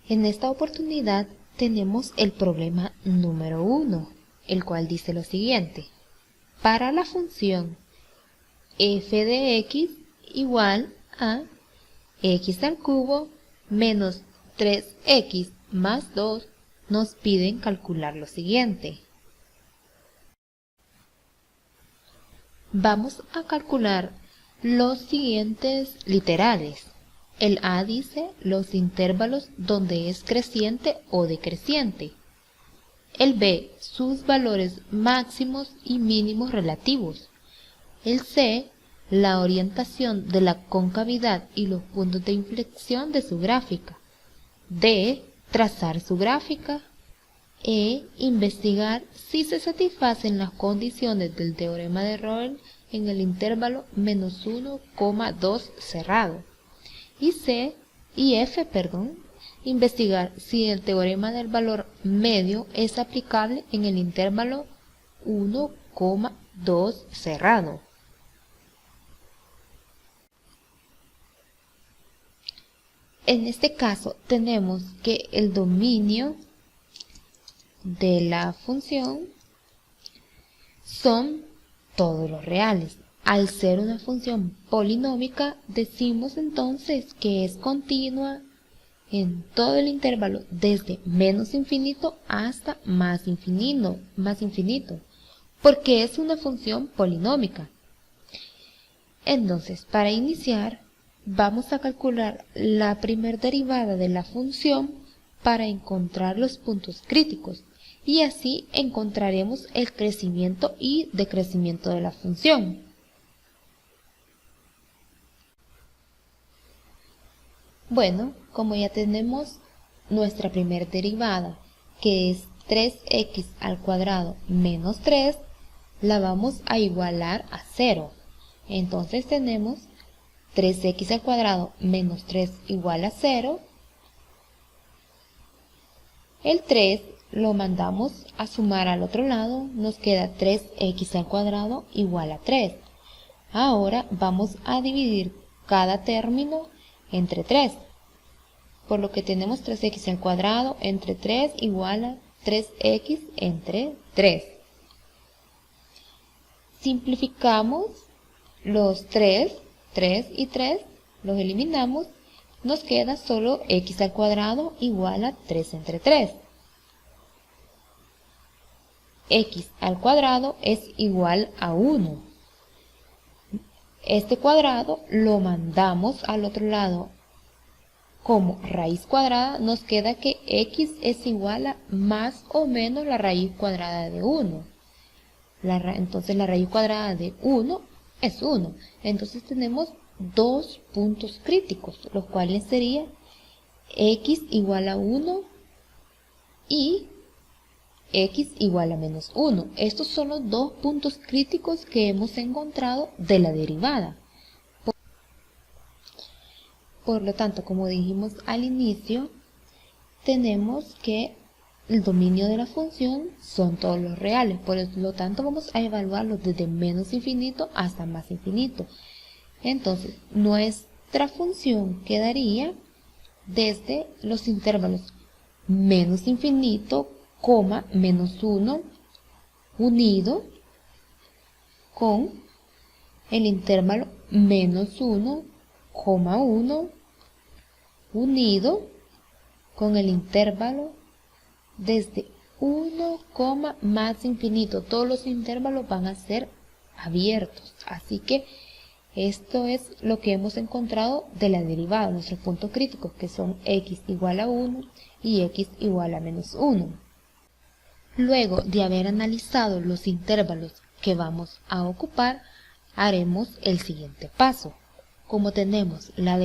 En esta oportunidad tenemos el problema número 1, el cual dice lo siguiente. Para la función f de x igual a x al cubo menos 3x más 2, nos piden calcular lo siguiente. Vamos a calcular los siguientes literales. El A dice los intervalos donde es creciente o decreciente. El B, sus valores máximos y mínimos relativos. El C, la orientación de la concavidad y los puntos de inflexión de su gráfica. D, trazar su gráfica. E, investigar si se satisfacen las condiciones del teorema de Rolle en el intervalo menos 1,2 cerrado. Y F, investigar si el teorema del valor medio es aplicable en el intervalo 1,2 cerrado. En este caso tenemos que el dominio de la función son todos los reales. Al ser una función polinómica, decimos entonces que es continua en todo el intervalo desde menos infinito hasta más infinito, porque es una función polinómica. Entonces, para iniciar, vamos a calcular la primer derivada de la función para encontrar los puntos críticos, y así encontraremos el crecimiento y decrecimiento de la función. Bueno, como ya tenemos nuestra primera derivada, que es 3x al cuadrado menos 3, la vamos a igualar a 0. Entonces tenemos 3x al cuadrado menos 3 igual a 0. El 3 lo mandamos a sumar al otro lado, nos queda 3x al cuadrado igual a 3. Ahora vamos a dividir cada término entre 3, por lo que tenemos 3x al cuadrado entre 3 igual a 3x entre 3. Simplificamos los 3 y 3, los eliminamos, nos queda solo x al cuadrado igual a 3 entre 3. X al cuadrado es igual a 1. Este cuadrado lo mandamos al otro lado como raíz cuadrada, nos queda que x es igual a más o menos la raíz cuadrada de 1. Entonces la raíz cuadrada de 1 es 1. Entonces tenemos dos puntos críticos, los cuales serían x igual a 1 y x igual a menos 1. Estos son los dos puntos críticos que hemos encontrado de la derivada. Por lo tanto, como dijimos al inicio, tenemos que el dominio de la función son todos los reales. Por lo tanto, vamos a evaluarlos desde menos infinito hasta más infinito. Entonces, nuestra función quedaría desde los intervalos menos infinito, menos 1, unido con el intervalo menos 1, 1, unido con el intervalo desde 1, más infinito. Todos los intervalos van a ser abiertos. Así que esto es lo que hemos encontrado de la derivada, nuestros puntos críticos, que son x igual a 1 y x igual a menos 1. Luego de haber analizado los intervalos que vamos a ocupar, haremos el siguiente paso. Como tenemos la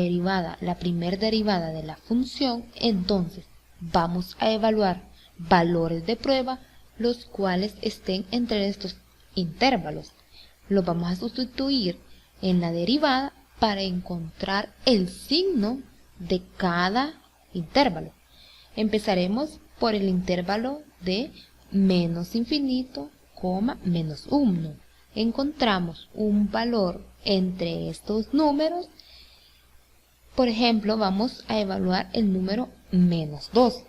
primera derivada de la función, entonces vamos a evaluar valores de prueba, los cuales estén entre estos intervalos. Los vamos a sustituir en la derivada para encontrar el signo de cada intervalo. Empezaremos por el intervalo de menos infinito, menos 1. Encontramos un valor entre estos números Por ejemplo, vamos a evaluar el número menos 2.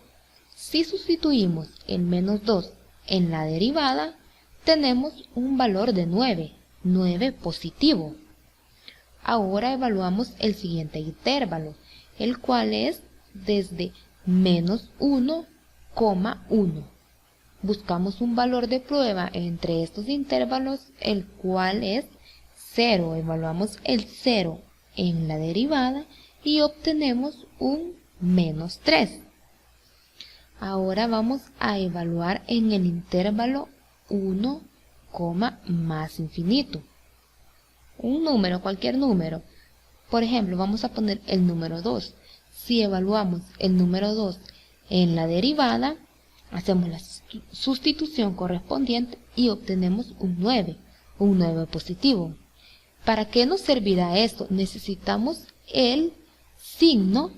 Si sustituimos el menos 2 en la derivada, tenemos un valor de 9 positivo. Ahora evaluamos el siguiente intervalo, el cual es desde menos 1,1. Buscamos un valor de prueba entre estos intervalos, el cual es 0. Evaluamos el 0 en la derivada y obtenemos un menos 3. Ahora vamos a evaluar en el intervalo 1, más infinito. Un número, cualquier número. Por ejemplo, vamos a poner el número 2. Si evaluamos el número 2 en la derivada, hacemos la sustitución correspondiente y obtenemos un 9 positivo. ¿Para qué nos servirá esto? Necesitamos el signo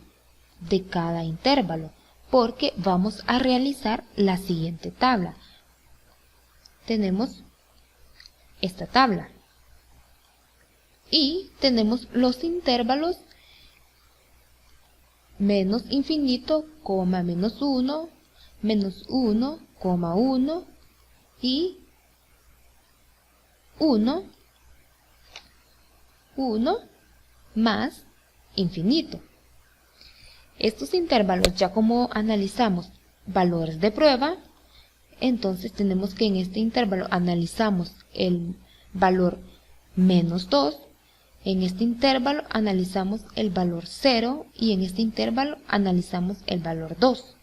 de cada intervalo, porque vamos a realizar la siguiente tabla. Tenemos esta tabla y tenemos los intervalos menos infinito, menos 1, menos 1, 1 y 1, 1 más infinito. Estos intervalos, ya como analizamos valores de prueba, entonces tenemos que en este intervalo analizamos el valor menos 2, en este intervalo analizamos el valor 0 y en este intervalo analizamos el valor 2.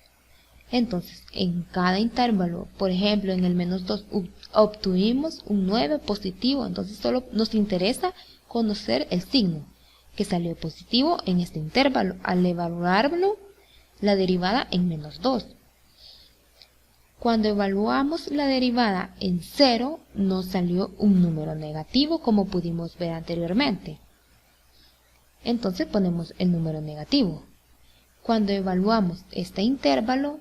Entonces, en cada intervalo, por ejemplo, en el menos 2 obtuvimos un 9 positivo, entonces solo nos interesa conocer el signo que salió positivo en este intervalo al evaluarlo la derivada en menos 2. Cuando evaluamos la derivada en 0, nos salió un número negativo, como pudimos ver anteriormente. Entonces ponemos el número negativo. Cuando evaluamos este intervalo,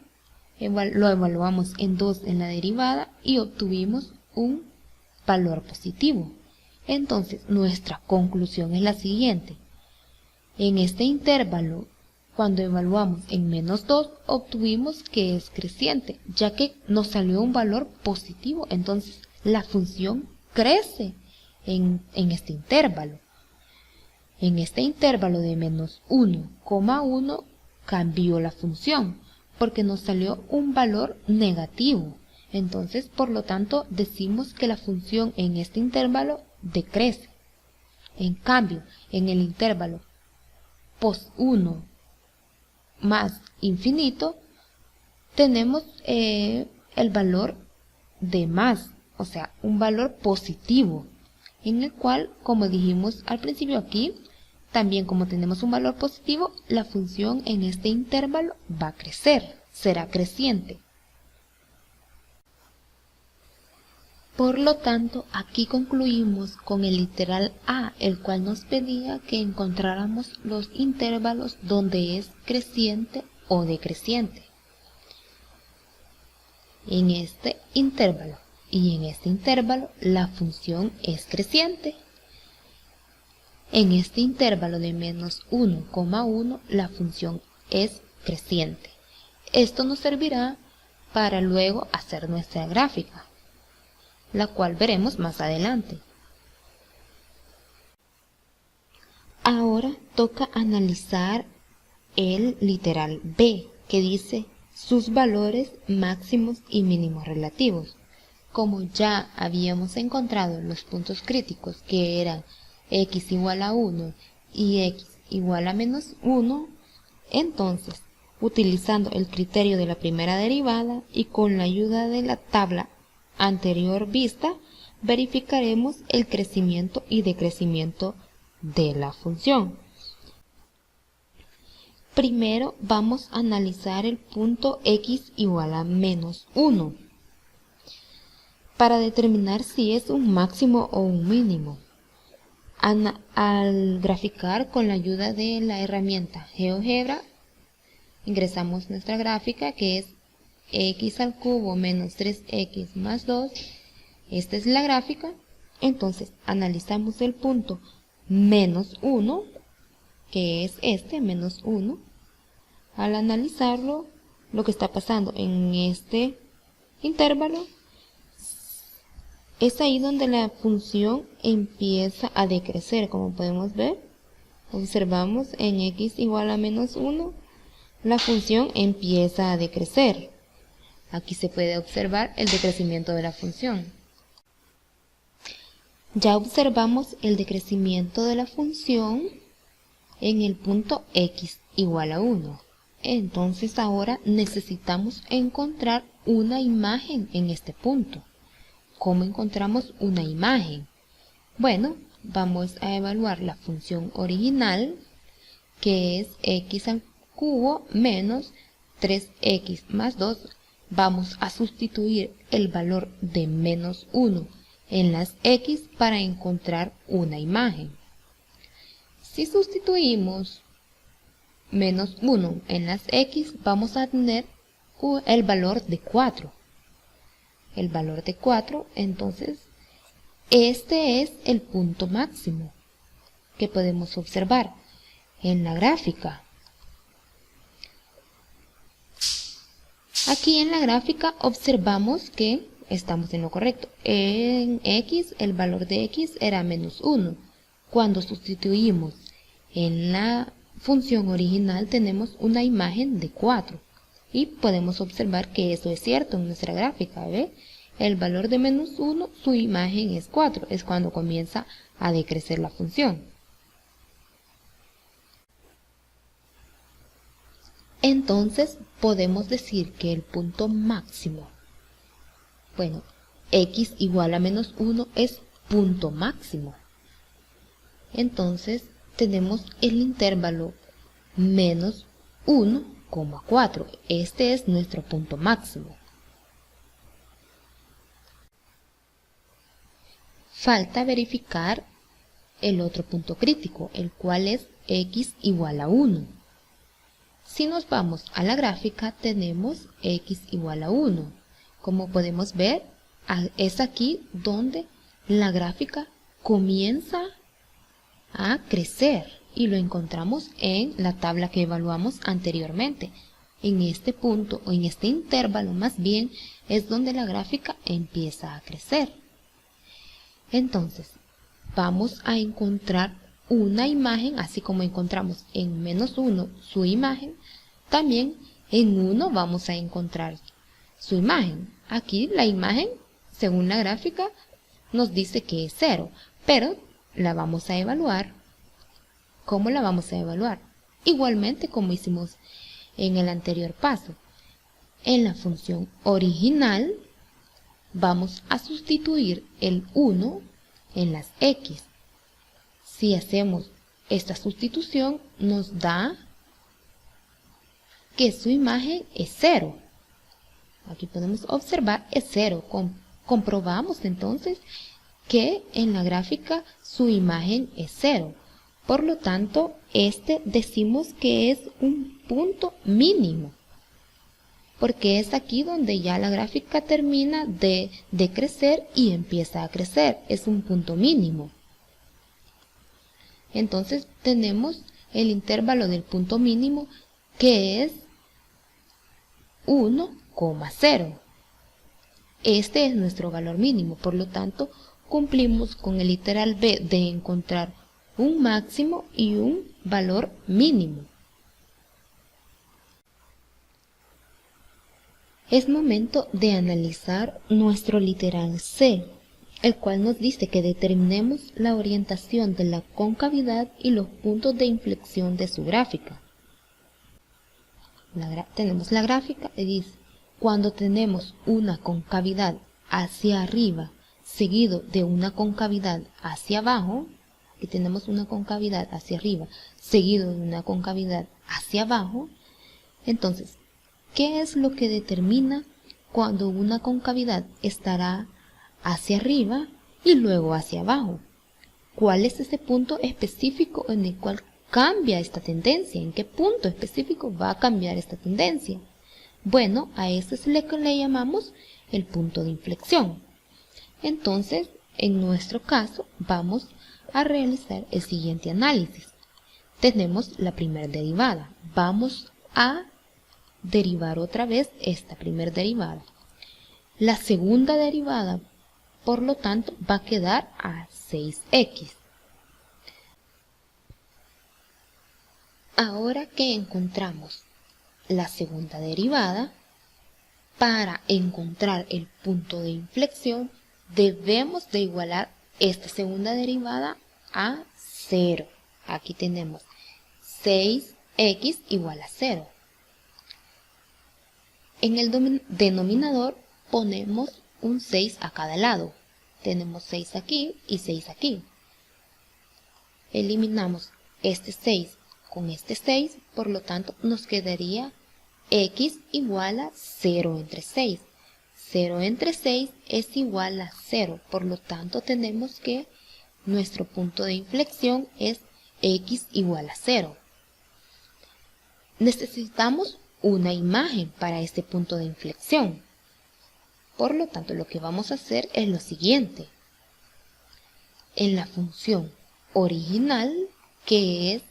lo evaluamos en 2 en la derivada y obtuvimos un valor positivo. Entonces, nuestra conclusión es la siguiente. En este intervalo, cuando evaluamos en menos 2, obtuvimos que es creciente, ya que nos salió un valor positivo. Entonces, la función crece en este intervalo. En este intervalo de menos 1,1 cambió la función, porque nos salió un valor negativo. Entonces, por lo tanto, decimos que la función en este intervalo decrece. En cambio, en el intervalo pos 1 más infinito, tenemos el valor de más, o sea, un valor positivo, en el cual, como dijimos al principio aquí, también como tenemos un valor positivo, la función en este intervalo va a crecer, será creciente. Por lo tanto, aquí concluimos con el literal A, el cual nos pedía que encontráramos los intervalos donde es creciente o decreciente. En este intervalo y en este intervalo la función es creciente. En este intervalo de menos 1,1 la función es creciente. Esto nos servirá para luego hacer nuestra gráfica, la cual veremos más adelante. Ahora toca analizar el literal B, que dice sus valores máximos y mínimos relativos. Como ya habíamos encontrado los puntos críticos, que eran x igual a 1 y x igual a menos 1, entonces, utilizando el criterio de la primera derivada y con la ayuda de la tabla anterior vista, verificaremos el crecimiento y decrecimiento de la función. Primero vamos a analizar el punto x igual a menos 1 para determinar si es un máximo o un mínimo. Al graficar con la ayuda de la herramienta GeoGebra, ingresamos nuestra gráfica, que es x al cubo menos 3x más 2. Esta es la gráfica. Entonces analizamos el punto menos 1 que es este, menos 1. Al analizarlo, lo que está pasando en este intervalo es ahí donde la función empieza a decrecer, como podemos ver. Observamos en x igual a menos 1, la función empieza a decrecer. Aquí se puede observar el decrecimiento de la función. Ya observamos el decrecimiento de la función en el punto x igual a 1. Entonces ahora necesitamos encontrar una imagen en este punto. ¿Cómo encontramos una imagen? Bueno, vamos a evaluar la función original, que es x al cubo menos 3x más 2. Vamos a sustituir el valor de menos 1 en las x para encontrar una imagen. Si sustituimos menos 1 en las x, vamos a tener el valor de 4. El valor de 4, entonces, este es el punto máximo que podemos observar en la gráfica. Aquí en la gráfica observamos que estamos en lo correcto. En x, el valor de x era menos 1. Cuando sustituimos en la función original tenemos una imagen de 4. Y podemos observar que eso es cierto en nuestra gráfica. ¿Ve? El valor de menos 1, su imagen es 4. Es cuando comienza a decrecer la función. Entonces podemos decir que el punto máximo, bueno, x igual a menos 1 es punto máximo. Entonces tenemos el intervalo menos 1,4. Este es nuestro punto máximo. Falta verificar el otro punto crítico, el cual es x igual a 1. Si nos vamos a la gráfica, tenemos x igual a 1. Como podemos ver, es aquí donde la gráfica comienza a crecer y lo encontramos en la tabla que evaluamos anteriormente. En este punto, o en este intervalo más bien, es donde la gráfica empieza a crecer. Entonces, vamos a encontrar una imagen, así como encontramos en menos 1 su imagen, también en 1 vamos a encontrar su imagen. Aquí la imagen, según la gráfica, nos dice que es 0, pero la vamos a evaluar. ¿Cómo la vamos a evaluar? Igualmente como hicimos en el anterior paso. En la función original vamos a sustituir el 1 en las x. Si hacemos esta sustitución, nos da que su imagen es 0. Aquí podemos observar es 0. Comprobamos entonces que en la gráfica su imagen es 0. Por lo tanto, decimos que es un punto mínimo, porque es aquí donde ya la gráfica termina de decrecer y empieza a crecer. Es un punto mínimo. Entonces tenemos el intervalo del punto mínimo, que es 1,0. Este es nuestro valor mínimo, por lo tanto cumplimos con el literal B de encontrar un máximo y un valor mínimo. Es momento de analizar nuestro literal C, el cual nos dice que determinemos la orientación de la concavidad y los puntos de inflexión de su gráfica. Tenemos la gráfica y dice, cuando tenemos una concavidad hacia arriba seguido de una concavidad hacia abajo, y tenemos una concavidad hacia arriba seguido de una concavidad hacia abajo, entonces, ¿qué es lo que determina cuando una concavidad estará hacia arriba y luego hacia abajo? ¿Cuál es ese punto específico en el cual cambia esta tendencia? ¿En qué punto específico va a cambiar esta tendencia? Bueno, a eso es lo que le llamamos el punto de inflexión. Entonces, en nuestro caso, vamos a realizar el siguiente análisis. tenemos la primera derivada. Vamos a derivar otra vez esta primera derivada. La segunda derivada, por lo tanto, va a quedar a 6x. Ahora que encontramos la segunda derivada, para encontrar el punto de inflexión, debemos de igualar esta segunda derivada a 0. Aquí tenemos 6x igual a 0. En el denominador ponemos un 6 a cada lado. Tenemos 6 aquí y 6 aquí. Eliminamos este 6 con este 6, por lo tanto nos quedaría x igual a 0 entre 6. 0 entre 6 es igual a 0, por lo tanto tenemos que nuestro punto de inflexión es x igual a 0. Necesitamos una imagen para este punto de inflexión. Por lo tanto, lo que vamos a hacer es lo siguiente. En la función original, que es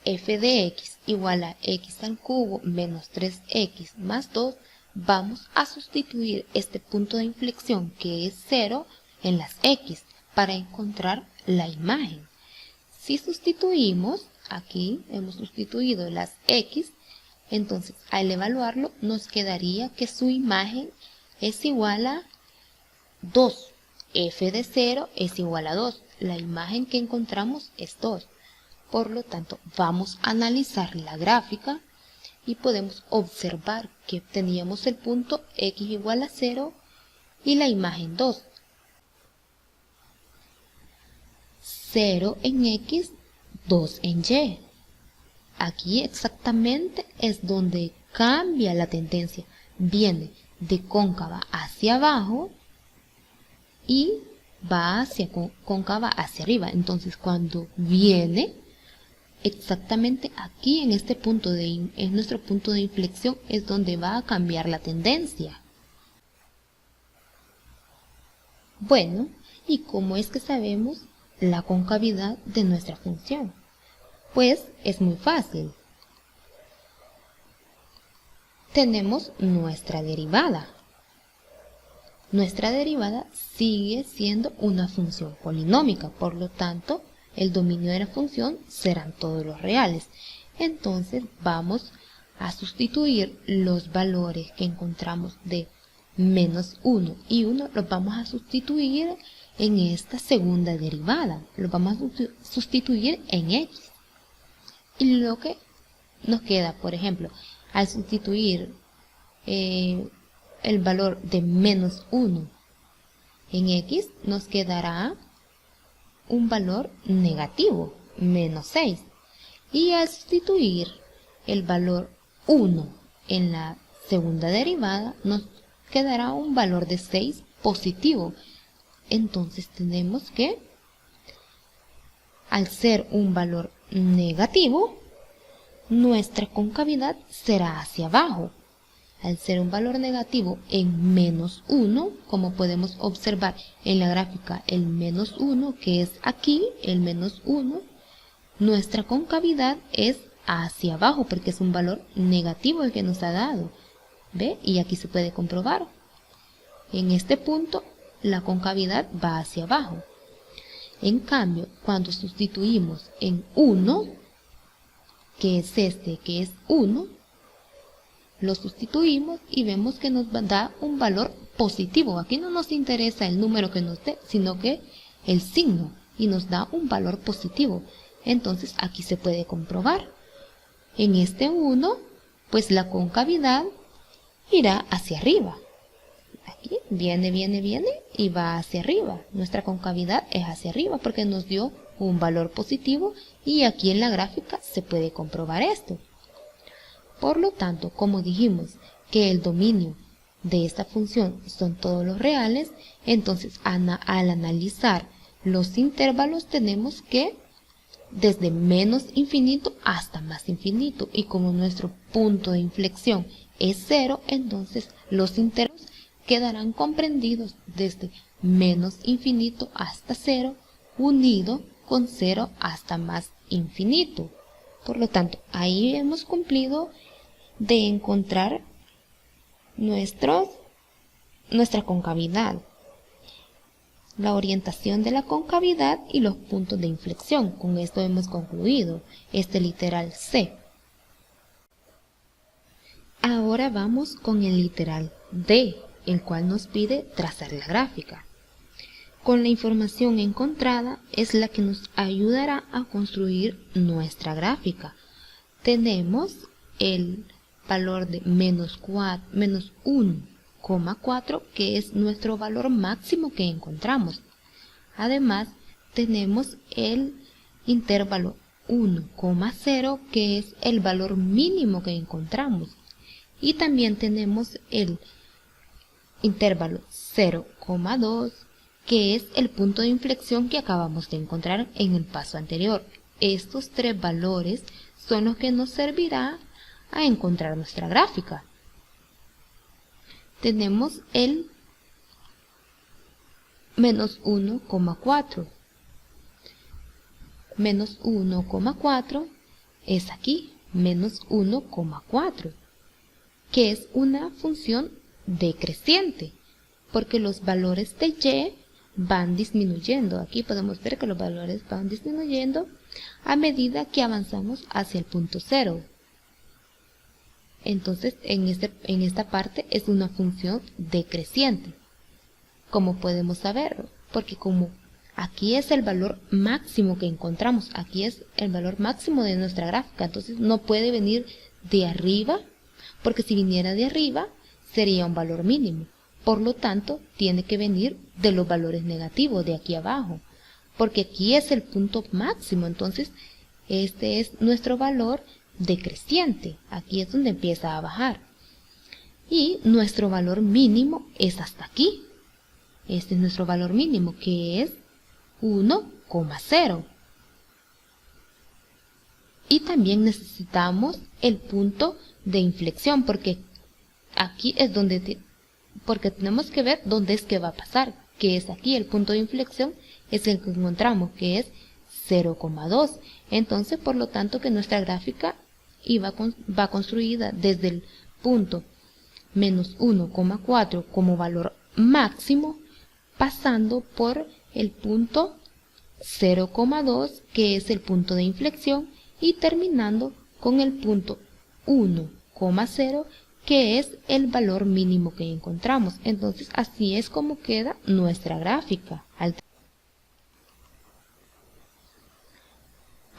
f de x igual a x al cubo menos 3x más 2, vamos a sustituir este punto de inflexión, que es 0, en las x para encontrar la imagen. Si sustituimos, aquí hemos sustituido las x, entonces al evaluarlo nos quedaría que su imagen es igual a 2. F de 0 es igual a 2. La imagen que encontramos es 2. Por lo tanto, vamos a analizar la gráfica y podemos observar que teníamos el punto x igual a 0 y la imagen 2. 0 en x, 2 en y. Aquí exactamente es donde cambia la tendencia. Viene de cóncava hacia abajo y va hacia cóncava hacia arriba. Entonces cuando viene exactamente aquí en este punto en nuestro punto de inflexión es donde va a cambiar la tendencia. Bueno, ¿y cómo es que sabemos la concavidad de nuestra función? Pues es muy fácil. Tenemos nuestra derivada. Nuestra derivada sigue siendo una función polinómica, por lo tanto, el dominio de la función serán todos los reales. Entonces vamos a sustituir los valores que encontramos de menos 1 y 1, los vamos a sustituir en esta segunda derivada. Los vamos a sustituir en x. Y lo que nos queda, por ejemplo, al sustituir el valor de menos 1 en x, nos quedará un valor negativo, menos 6. Y al sustituir el valor 1 en la segunda derivada, nos quedará un valor de 6 positivo. Entonces tenemos que, al ser un valor negativo, nuestra concavidad será hacia abajo. Al ser un valor negativo en menos 1, como podemos observar en la gráfica, el menos 1, que es aquí, el menos 1, nuestra concavidad es hacia abajo, porque es un valor negativo el que nos ha dado. ¿Ve? Y aquí se puede comprobar. En este punto, la concavidad va hacia abajo. En cambio, cuando sustituimos en 1, que es este, que es 1, lo sustituimos y vemos que nos da un valor positivo. Aquí no nos interesa el número que nos dé, sino que el signo, y nos da un valor positivo. Entonces aquí se puede comprobar. En este 1, pues la concavidad irá hacia arriba. Aquí viene y va hacia arriba. Nuestra concavidad es hacia arriba porque nos dio un valor positivo y aquí en la gráfica se puede comprobar esto. Por lo tanto, como dijimos que el dominio de esta función son todos los reales, entonces al analizar los intervalos tenemos que desde menos infinito hasta más infinito, y como nuestro punto de inflexión es 0, entonces los intervalos quedarán comprendidos desde menos infinito hasta 0, unido con 0 hasta más infinito. Por lo tanto, ahí hemos cumplido de encontrar nuestra concavidad, la orientación de la concavidad y los puntos de inflexión. Con esto hemos concluido este literal C. Ahora vamos con el literal D, el cual nos pide trazar la gráfica. Con la información encontrada es la que nos ayudará a construir nuestra gráfica. Tenemos el valor de menos 1,4, que es nuestro valor máximo que encontramos. Además, tenemos el intervalo 1,0, que es el valor mínimo que encontramos. Y también tenemos el intervalo 0,2, que es el punto de inflexión que acabamos de encontrar en el paso anterior. Estos tres valores son los que nos servirá a encontrar nuestra gráfica. Tenemos el menos 1,4. Menos 1,4 es aquí, menos 1,4, que es una función decreciente, porque los valores de y van disminuyendo. Aquí podemos ver que los valores van disminuyendo a medida que avanzamos hacia el punto 0. Entonces, en esta parte es una función decreciente. ¿Cómo podemos saberlo? Porque como aquí es el valor máximo que encontramos, aquí es el valor máximo de nuestra gráfica, entonces no puede venir de arriba, porque si viniera de arriba sería un valor mínimo. Por lo tanto, tiene que venir de los valores negativos, de aquí abajo, porque aquí es el punto máximo, entonces este es nuestro valor decreciente. Aquí es donde empieza a bajar. Y nuestro valor mínimo es hasta aquí. Este es nuestro valor mínimo, que es 1,0. Y también necesitamos el punto de inflexión, porque aquí es porque tenemos que ver dónde es que va a pasar, que es aquí. El punto de inflexión es el que encontramos, que es 0,2. Entonces, por lo tanto, que nuestra gráfica va construida desde el punto menos 1,4 como valor máximo, pasando por el punto 0,2, que es el punto de inflexión, y terminando con el punto 1,0, que es el valor mínimo que encontramos. Entonces, así es como queda nuestra gráfica.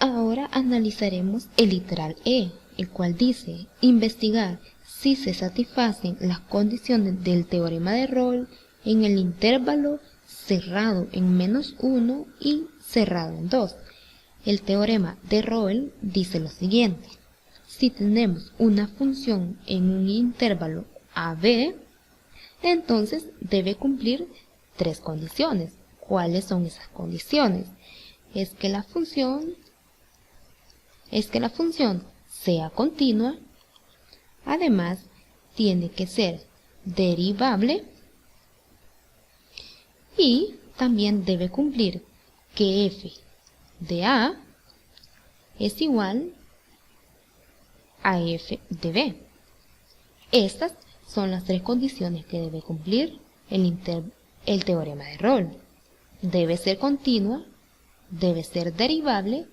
Ahora analizaremos el literal E, el cual dice: investigar si se satisfacen las condiciones del teorema de Rolle en el intervalo cerrado en menos 1 y cerrado en 2. El teorema de Rolle dice lo siguiente: si tenemos una función en un intervalo AB, entonces debe cumplir tres condiciones. ¿Cuáles son esas condiciones? Es que la función sea continua. Además, tiene que ser derivable. Y también debe cumplir que f de A es igual a f de B. Estas son las tres condiciones que debe cumplir el teorema de Rolle. Debe ser continua, debe ser derivable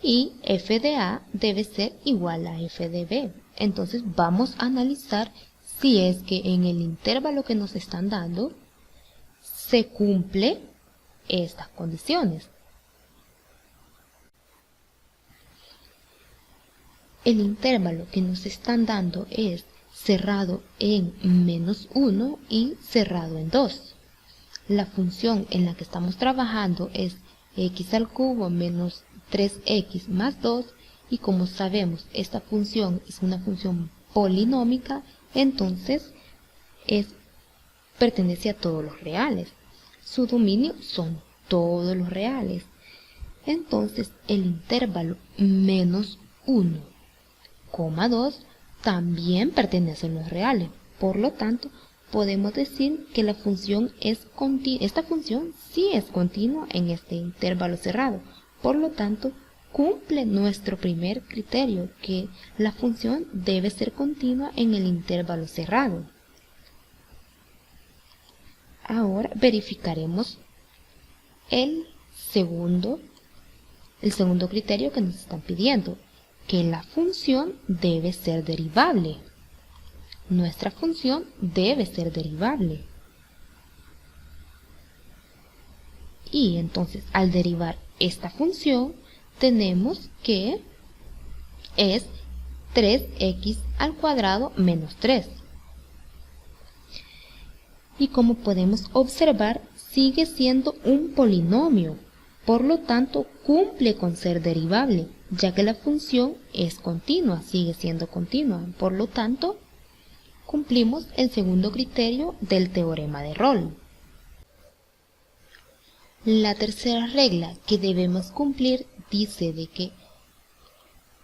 y f de A debe ser igual a f de B. Entonces vamos a analizar si es que en el intervalo que nos están dando se cumple estas condiciones. El intervalo que nos están dando es cerrado en menos 1 y cerrado en 2. La función en la que estamos trabajando es x al cubo menos 3x más 2, y como sabemos esta función es una función polinómica, entonces pertenece a todos los reales. Su dominio son todos los reales. Entonces el intervalo menos 1,2 también pertenece a los reales. Por lo tanto, podemos decir que la función es continua. Esta función sí es continua en este intervalo cerrado. Por lo tanto, cumple nuestro primer criterio, que la función debe ser continua en el intervalo cerrado. Ahora verificaremos el segundo criterio que nos están pidiendo, que la función debe ser derivable. Nuestra función debe ser derivable. Y entonces, al derivar esta función, tenemos que es 3x al cuadrado menos 3. Y como podemos observar, sigue siendo un polinomio. Por lo tanto, cumple con ser derivable, ya que la función es continua, sigue siendo continua. Por lo tanto, cumplimos el segundo criterio del teorema de Rolle. La tercera regla que debemos cumplir dice de que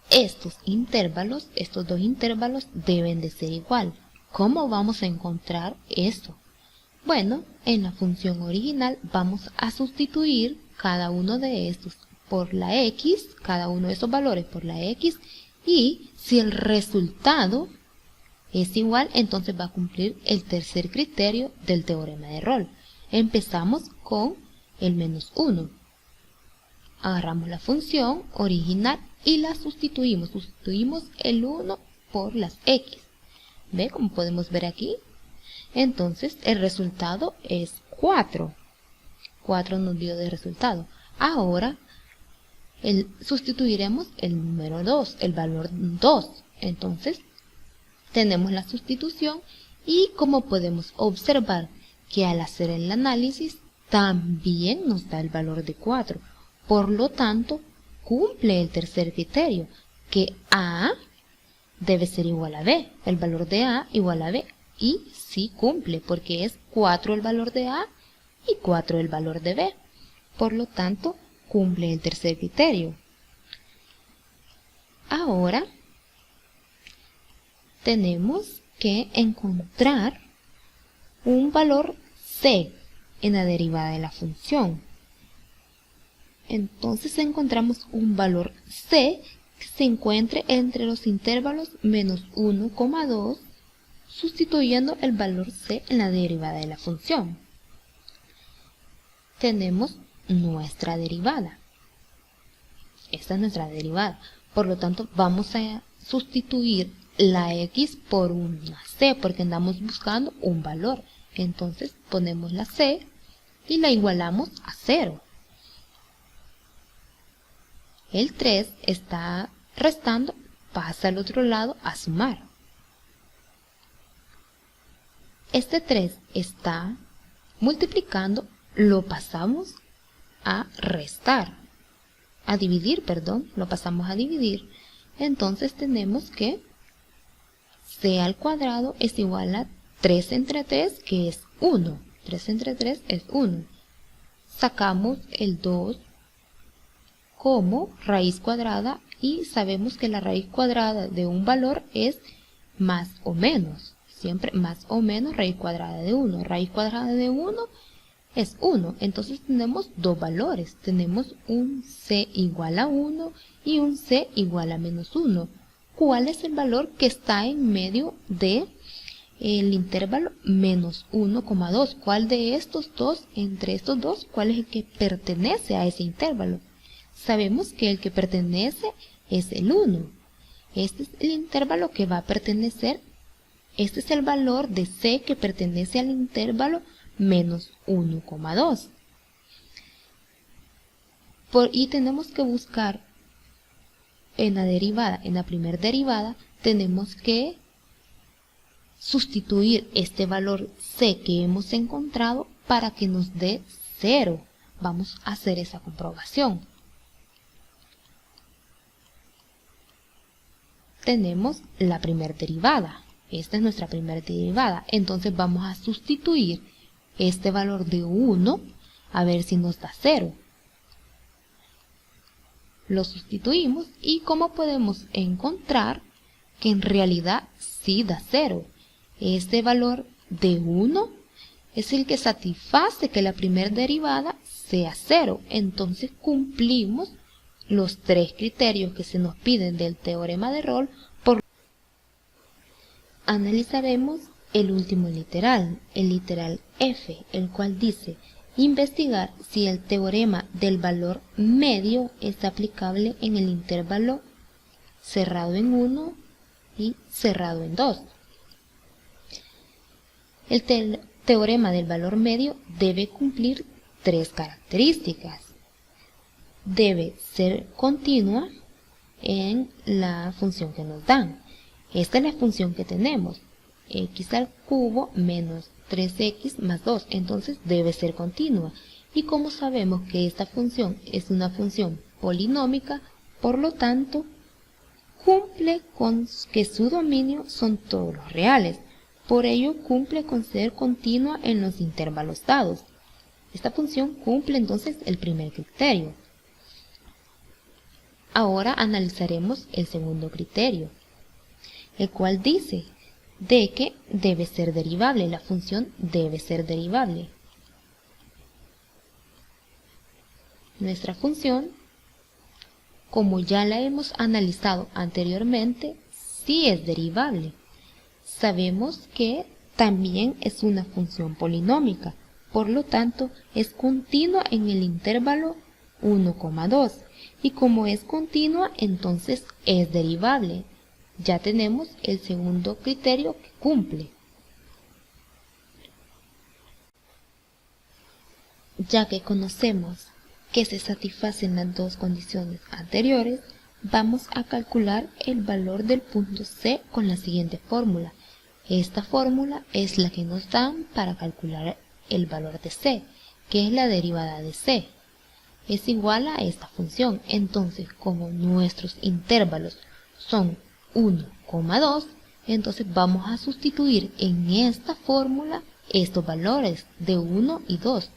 estos dos intervalos deben de ser igual. ¿Cómo vamos a encontrar esto? Bueno, en la función original vamos a sustituir cada uno de estos por la x, cada uno de esos valores por la x, y si el resultado es igual, entonces va a cumplir el tercer criterio del teorema de Rolle. Empezamos con el menos 1. Agarramos la función original y la sustituimos. Sustituimos el 1 por las x. ¿Ve? Como podemos ver aquí. Entonces el resultado es 4. 4 nos dio de resultado. Ahora sustituiremos el número 2, el valor 2. Entonces tenemos la sustitución y como podemos observar que al hacer el análisis también nos da el valor de 4. Por lo tanto, cumple el tercer criterio, que A debe ser igual a B. El valor de A igual a B. Y sí cumple, porque es 4 el valor de A y 4 el valor de B. Por lo tanto, cumple el tercer criterio. Ahora, tenemos que encontrar un valor C en la derivada de la función. Entonces encontramos un valor C que se encuentre entre los intervalos menos 1,2, sustituyendo el valor C en la derivada de la función. Tenemos nuestra derivada. Esta es nuestra derivada. Por lo tanto, vamos a sustituir la x por una c, porque andamos buscando un valor. Entonces ponemos la c y la igualamos a 0. El 3 está restando, pasa al otro lado a sumar. Este 3 está multiplicando, lo pasamos a restar. A dividir, perdón, lo pasamos a dividir. Entonces tenemos que c al cuadrado es igual a 3 entre 3, que es 1. 3 entre 3 es 1. Sacamos el 2 como raíz cuadrada y sabemos que la raíz cuadrada de un valor es más o menos. Siempre más o menos raíz cuadrada de 1. Raíz cuadrada de 1 es 1. Entonces tenemos dos valores. Tenemos un c igual a 1 y un c igual a menos 1. ¿Cuál es el valor que está en medio de el intervalo menos 1,2? ¿Cuál de estos dos, entre estos dos, cuál es el que pertenece a ese intervalo? Sabemos que el que pertenece es el 1. Este es el intervalo que va a pertenecer. Este es el valor de c que pertenece al intervalo menos 1,2. Y tenemos que buscar en la derivada, en la primera derivada, tenemos que sustituir este valor c que hemos encontrado para que nos dé 0. Vamos a hacer esa comprobación. Tenemos la primera derivada. Esta es nuestra primera derivada. Entonces vamos a sustituir este valor de 1 a ver si nos da 0. Lo sustituimos y como podemos encontrar que en realidad sí da 0. Este valor de 1 es el que satisface que la primera derivada sea 0. Entonces cumplimos los 3 criterios que se nos piden del teorema de Rolle. Analizaremos el último literal, el literal F, el cual dice investigar si el teorema del valor medio es aplicable en el intervalo cerrado en 1 y cerrado en 2. El teorema del valor medio debe cumplir 3 características. Debe ser continua en la función que nos dan. Esta es la función que tenemos, x al cubo menos 3x más 2, entonces debe ser continua. Y como sabemos que esta función es una función polinómica, por lo tanto, cumple con que su dominio son todos los reales. Por ello, cumple con ser continua en los intervalos dados. Esta función cumple entonces el primer criterio. Ahora analizaremos el segundo criterio, el cual dice de que debe ser derivable, la función debe ser derivable. Nuestra función, como ya la hemos analizado anteriormente, sí es derivable. Sabemos que también es una función polinómica, por lo tanto es continua en el intervalo 1,2 y como es continua entonces es derivable. Ya tenemos el segundo criterio que cumple. Ya que conocemos que se satisfacen las dos condiciones anteriores, vamos a calcular el valor del punto C con la siguiente fórmula. Esta fórmula es la que nos dan para calcular el valor de C, que es la derivada de C. Es igual a esta función. Entonces, como nuestros intervalos son 1,2, entonces vamos a sustituir en esta fórmula estos valores de 1 y 2.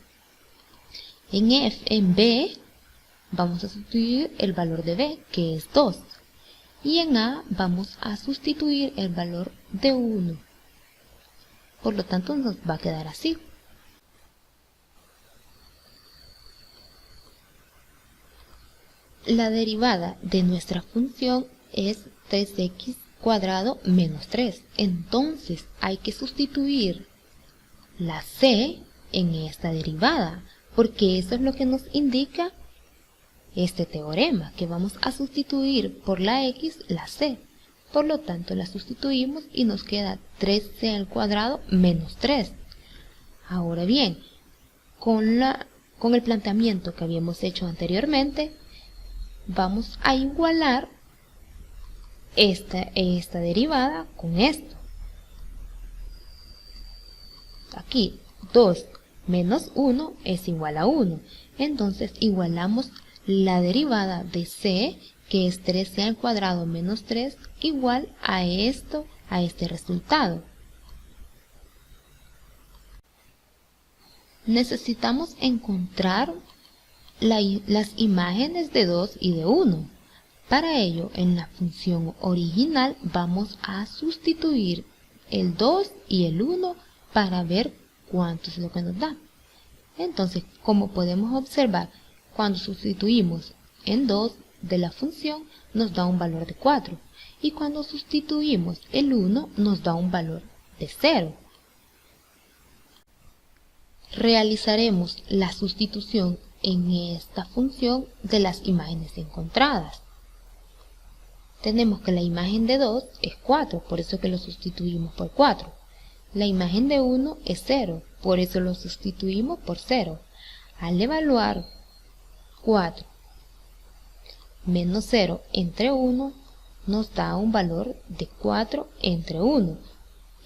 En B vamos a sustituir el valor de B, que es 2. Y en A vamos a sustituir el valor de 1. Por lo tanto nos va a quedar así. La derivada de nuestra función es 3x cuadrado menos 3. Entonces hay que sustituir la c en esta derivada, porque eso es lo que nos indica este teorema, que vamos a sustituir por la x la c. Por lo tanto la sustituimos y nos queda 3c al cuadrado menos 3. Ahora bien, con el planteamiento que habíamos hecho anteriormente, vamos a igualar esta derivada con esto. Aquí 2 menos 1 es igual a 1. Entonces igualamos la derivada de c, que es 3c al cuadrado menos 3, igual a este resultado. Necesitamos encontrar las imágenes de 2 y de 1. Para ello, en la función original vamos a sustituir el 2 y el 1 para ver cuánto es lo que nos da. Entonces, como podemos observar, cuando sustituimos en 2 de la función nos da un valor de 4 y cuando sustituimos el 1 nos da un valor de 0. Realizaremos la sustitución en esta función de las imágenes encontradas. Tenemos que la imagen de 2 es 4, por eso que lo sustituimos por 4. La imagen de 1 es 0, por eso lo sustituimos por 0. Al evaluar 4 menos 0 entre 1, nos da un valor de 4 entre 1.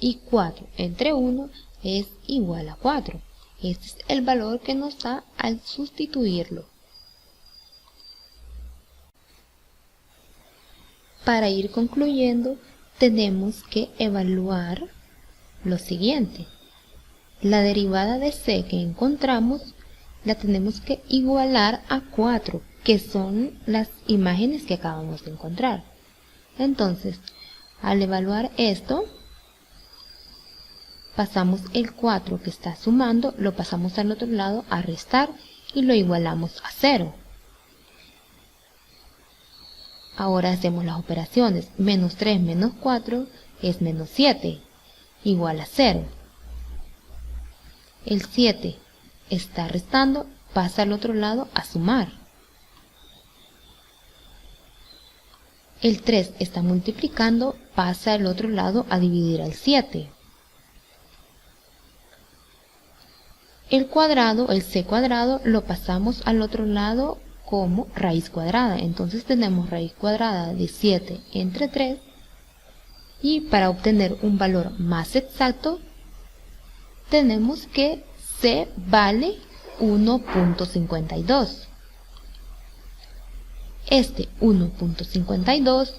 Y 4 entre 1 es igual a 4. Este es el valor que nos da al sustituirlo. Para ir concluyendo, tenemos que evaluar lo siguiente. La derivada de c que encontramos la tenemos que igualar a 4, que son las imágenes que acabamos de encontrar. Entonces, al evaluar esto, pasamos el 4 que está sumando, lo pasamos al otro lado a restar y lo igualamos a 0. Ahora hacemos las operaciones. Menos 3 menos 4 es menos 7, igual a 0. El 7 está restando, pasa al otro lado a sumar. El 3 está multiplicando, pasa al otro lado a dividir al 7. El cuadrado, el c cuadrado, lo pasamos al otro lado como raíz cuadrada. Entonces tenemos raíz cuadrada de 7 entre 3. Y para obtener un valor más exacto, tenemos que c vale 1.52. Este 1.52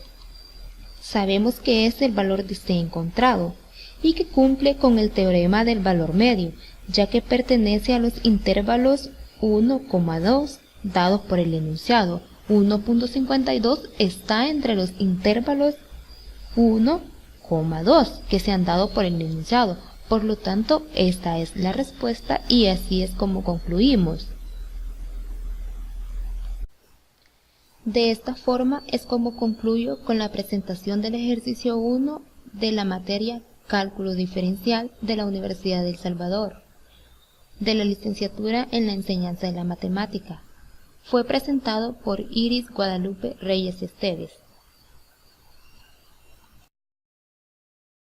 sabemos que es el valor de c encontrado y que cumple con el teorema del valor medio, ya que pertenece a los intervalos 1,2 dados por el enunciado. 1.52 está entre los intervalos 1,2 que se han dado por el enunciado. Por lo tanto, esta es la respuesta y así es como concluimos. De esta forma es como concluyo con la presentación del ejercicio 1 de la materia Cálculo Diferencial de la Universidad de El Salvador, de la licenciatura en la enseñanza de la matemática. Fue presentado por Iris Guadalupe Reyes Esteves.